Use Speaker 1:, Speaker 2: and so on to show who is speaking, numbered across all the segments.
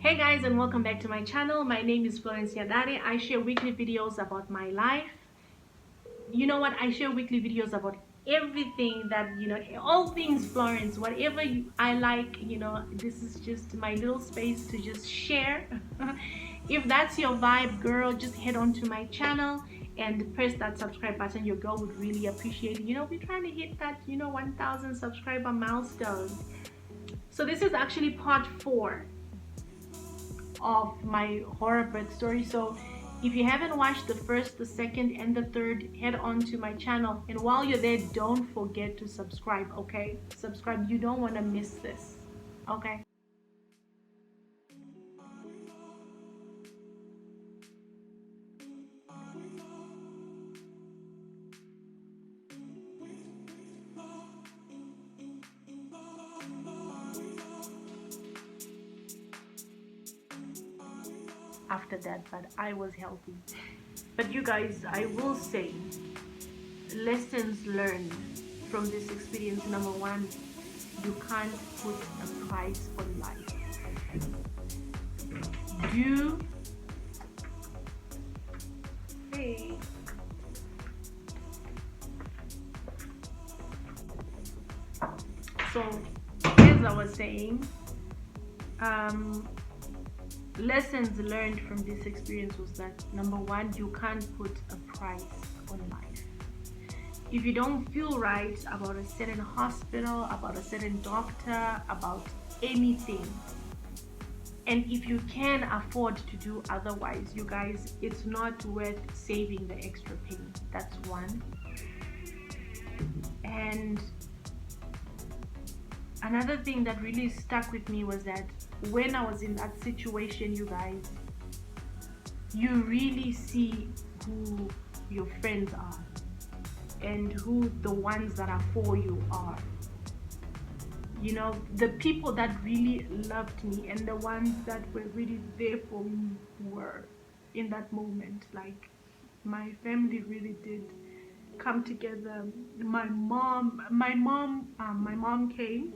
Speaker 1: Hey guys, and welcome back to my channel. My name is Florencia Dare. I share weekly videos about my life. You know what? I share weekly videos about everything that, all things Florence, whatever I like, this is just my little space to just share. If that's your vibe, girl, just head on to my channel and press that subscribe button. Your girl would really appreciate it. We're trying to hit that, 1,000 subscriber milestone. So this is actually part 4 of my horror birth story. So if you haven't watched the first, the second, and the third, head on to my channel, and while you're there, don't forget to subscribe. Okay, subscribe. You don't want to miss this. Okay. After that, but I was healthy. But you guys, I will say, lessons learned from this experience. Number one, you can't put a price on life. Do hey. So, as I was saying, lessons learned from this experience was that number one, you can't put a price on life. If you don't feel right about a certain hospital, about a certain doctor, about anything, and if you can afford to do otherwise, you guys, it's not worth saving the extra pain. That's one. And another thing that really stuck with me was that when I was in that situation, you guys, you really see who your friends are and who the ones that are for you are. The people that really loved me and the ones that were really there for me were in that moment. Like, my family really did come together. My mom came.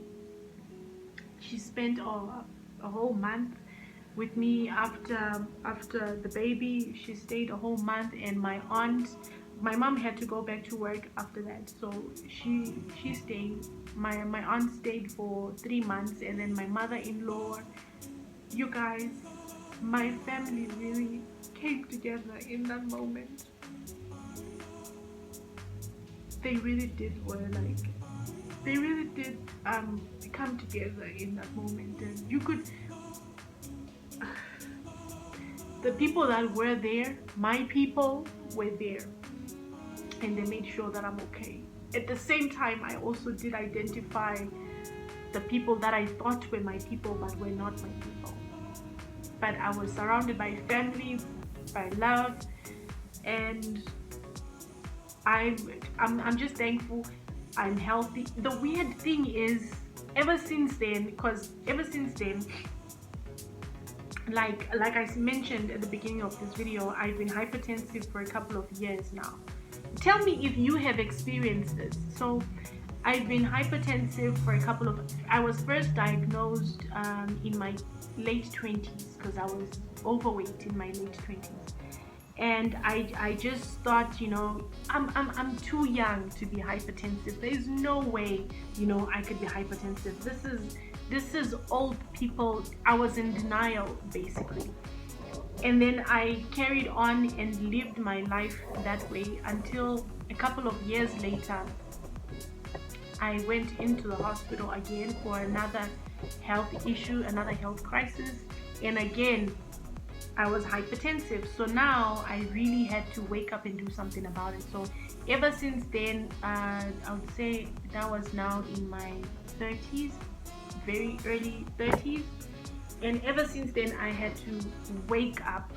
Speaker 1: She spent a whole month with me after the baby. She stayed a whole month, and my mom had to go back to work after that, so she stayed. My aunt stayed for 3 months, and then my mother-in-law. You guys, my family really came together in that moment. They really did they really did come together in that moment. And you could the people that were there, my people were there, and they made sure that I'm okay. At the same time, I also did identify the people that I thought were my people but were not my people. But I was surrounded by family, by love, and I'm just thankful I'm healthy. The weird thing is, ever since then, like I mentioned at the beginning of this video, I've been hypertensive for a couple of years now. Tell me if you have experienced this. So I've been hypertensive for a couple of I was first diagnosed in my late 20s, because I was overweight in my late 20s. And I just thought, I'm too young to be hypertensive. There's no way, I could be hypertensive. This is old people. I was in denial, basically. And then I carried on and lived my life that way until a couple of years later, I went into the hospital again for another health issue, another health crisis. And again, I was hypertensive. So now I really had to wake up and do something about it. So ever since then, I would say that was now in my 30s, very early 30s. And ever since then, I had to wake up.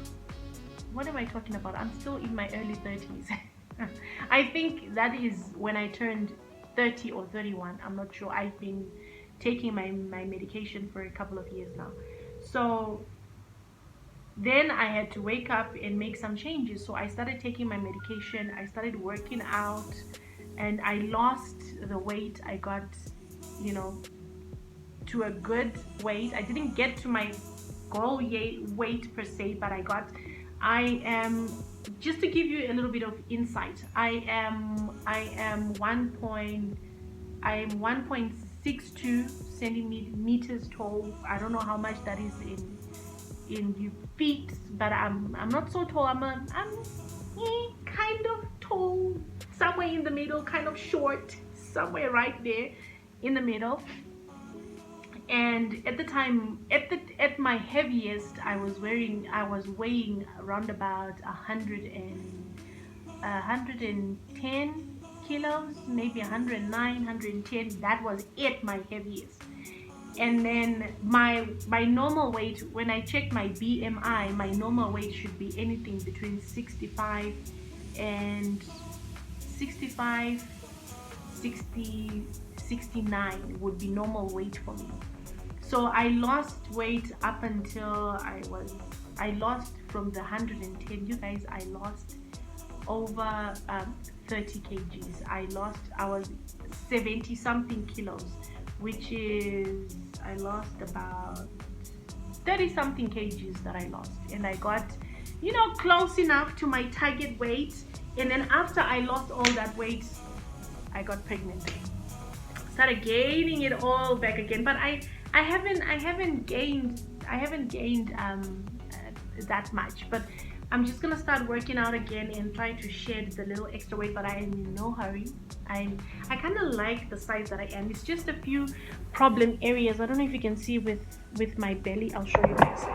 Speaker 1: What am I talking about? I'm still in my early 30s. I think that is when I turned 30 or 31. I'm not sure. I've been taking my medication for a couple of years now. So then I had to wake up and make some changes. So I started taking my medication. I started working out, and I lost the weight. I got, to a good weight. I didn't get to my goal weight per se, but I am, just to give you a little bit of insight, I am 1.62 centimeters tall. I don't know how much that is in feet, but I'm not so tall. I'm kind of tall, somewhere in the middle, kind of short, somewhere right there in the middle. And at the time, at my heaviest, I was weighing around about 110 kilos, maybe 109, 110. That was at my heaviest. And then my normal weight, when I check my BMI, my normal weight should be anything between 65 and 65, 60, 69 would be normal weight for me. So I lost weight up until I lost from the 110, you guys, I lost over 30 kgs. I was 70 something kilos, which is, I lost about 30 something kgs that I lost. And I got, close enough to my target weight. And then after I lost all that weight, I got pregnant. Started gaining it all back again. But I haven't gained that much. But I'm just gonna start working out again and try to shed the little extra weight, but I am in no hurry. I kind of like the size that I am. It's just a few problem areas. I don't know if you can see with my belly. I'll show you guys.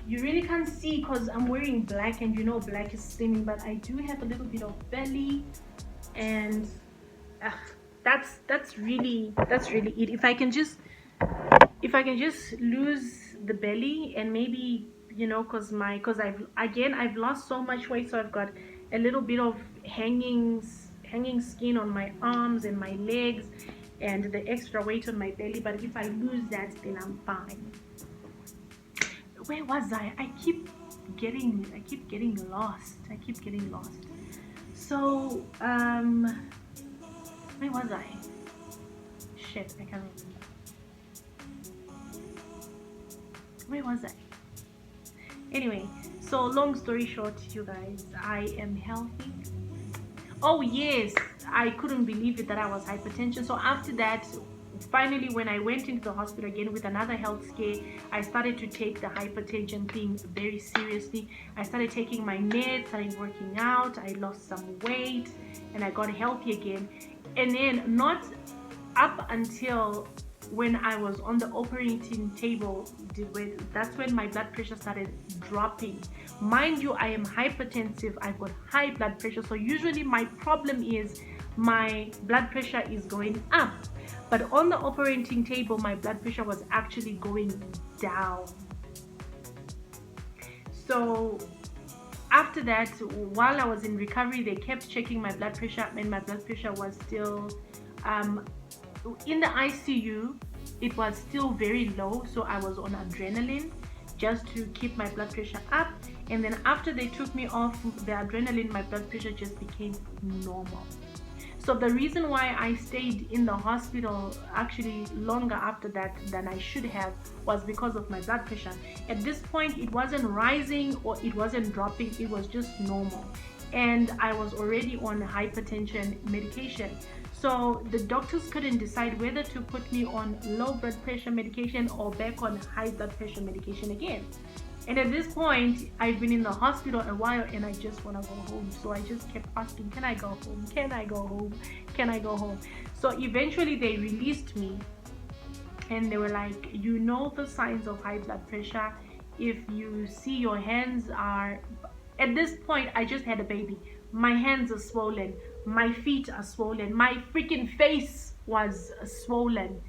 Speaker 1: You really can't see because I'm wearing black, and black is slimming, but I do have a little bit of belly, and that's really it. If I can just lose the belly, and maybe because I've lost so much weight, so I've got a little bit of hanging skin on my arms and my legs, and the extra weight on my belly. But if I lose that, then I'm fine. Where was I? I keep getting lost. So where was I? Shit, I can't remember. Where was I? Anyway, so long story short, you guys, I am healthy. Oh yes, I couldn't believe it that I was hypertension. So after that, finally, when I went into the hospital again with another health scare, I started to take the hypertension thing very seriously. I started taking my meds, started working out, I lost some weight, and I got healthy again. And then not up until when I was on the operating table, that's when my blood pressure started dropping. Mind you, I am hypertensive, I've got high blood pressure, so usually my problem is my blood pressure is going up. But on the operating table, my blood pressure was actually going down. So after that, while I was in recovery, they kept checking my blood pressure, and my blood pressure was still in the ICU. It was still very low, so I was on adrenaline just to keep my blood pressure up. And then after they took me off the adrenaline, my blood pressure just became normal. So the reason why I stayed in the hospital actually longer after that than I should have was because of my blood pressure. At this point, it wasn't rising or it wasn't dropping, it was just normal. And I was already on hypertension medication. So the doctors couldn't decide whether to put me on low blood pressure medication or back on high blood pressure medication again. And at this point, I've been in the hospital a while and I just want to go home. So I just kept asking, can I go home? Can I go home? Can I go home? So eventually they released me, and they were like, you know the signs of high blood pressure. If you see your hands are, at this point, I just had a baby. My hands are swollen. My feet are swollen. My freaking face was swollen.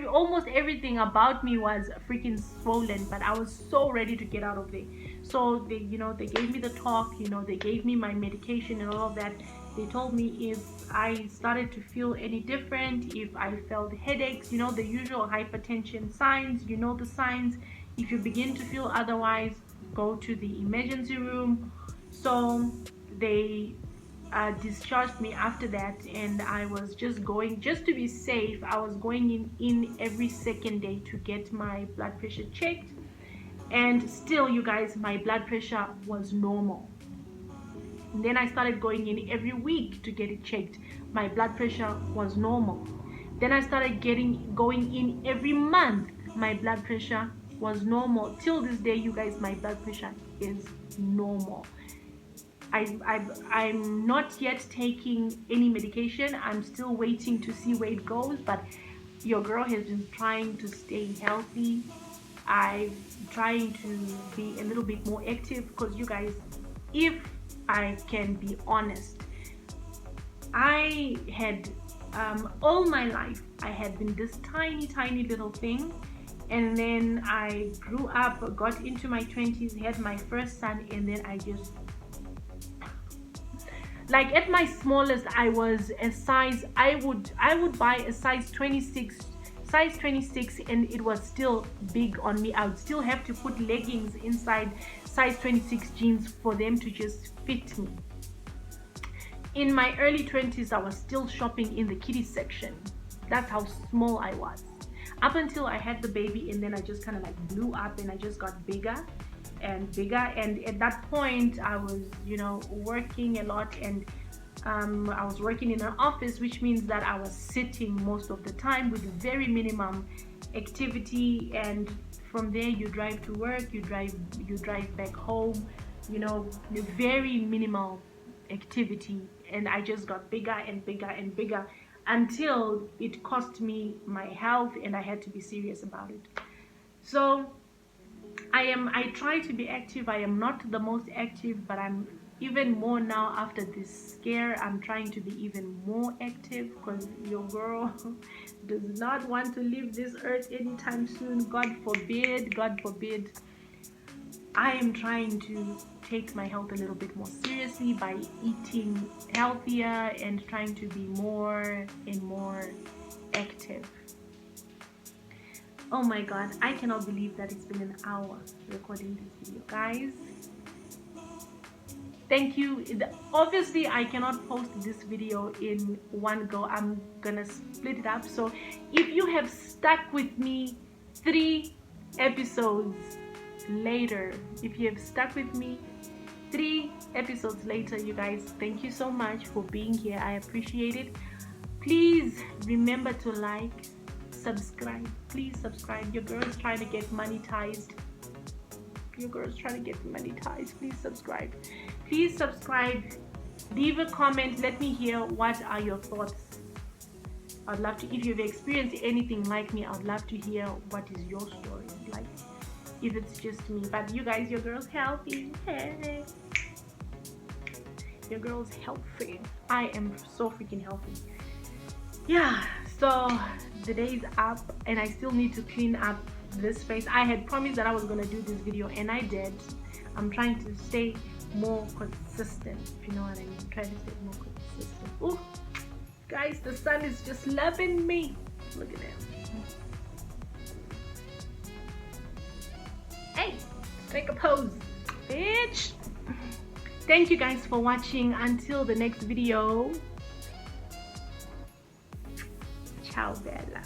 Speaker 1: Almost everything about me was freaking swollen, but I was so ready to get out of there. So they gave me the talk, they gave me my medication and all of that. They told me if I started to feel any different, if I felt headaches, the usual hypertension signs, the signs. If you begin to feel otherwise, go to the emergency room. So they discharged me after that, and I was just going, just to be safe, I was going in every second day to get my blood pressure checked. And still, you guys, my blood pressure was normal. And then I started going in every week to get it checked. My blood pressure was normal. Then I started going in every month. My blood pressure was normal. Till this day, you guys, my blood pressure is normal. I'm not yet taking any medication. I'm still waiting to see where it goes, but your girl has been trying to stay healthy. I'm trying to be a little bit more active, because you guys, if I can be honest, I had all my life I had been this tiny little thing, and then I grew up, got into my 20s, had my first son, and then I just, like, at my smallest I was a size, I would buy a size 26, and it was still big on me. I would still have to put leggings inside size 26 jeans for them to just fit me. In my early 20s, I was still shopping in the kiddie section. That's how small I was, up until I had the baby, and then I just kind of like blew up, and I just got bigger and bigger. And at that point, I was, you know, working a lot, and I was working in an office, which means that I was sitting most of the time with very minimum activity. And from there, you drive to work, you drive back home, you know, very minimal activity. And I just got bigger and bigger and bigger, until it cost me my health, and I had to be serious about it. So I try to be active. I am not the most active, but I'm even more now after this scare. I'm trying to be even more active, because your girl does not want to leave this earth anytime soon. God forbid, God forbid. I am trying to take my health a little bit more seriously by eating healthier and trying to be more and more active. Oh my god, I cannot believe that it's been an hour recording this video, guys. Thank you. Obviously, I cannot post this video in one go. I'm gonna split it up. So if you have stuck with me 3 episodes later, if you have stuck with me 3 episodes later, you guys, thank you so much for being here. I appreciate it. Please remember to like, subscribe. Please subscribe. Your girl is trying to get monetized. Your girl is trying to get monetized. Please subscribe. Please subscribe. Leave a comment. Let me hear what are your thoughts. I'd love to, if you've experienced anything like me, I'd love to hear what is your story like, if it's just me. But you guys, your girl's healthy. Hey, your girl's healthy. I am so freaking healthy. Yeah, so the day's up, and I still need to clean up this face. I had promised that I was gonna do this video, and I did. I'm trying to stay more consistent, if you know what I mean. Trying to stay more consistent. Oh, guys, the sun is just loving me. Look at him. Hey, make a pose, bitch. Thank you guys for watching. Until the next video. Ciao, Bella.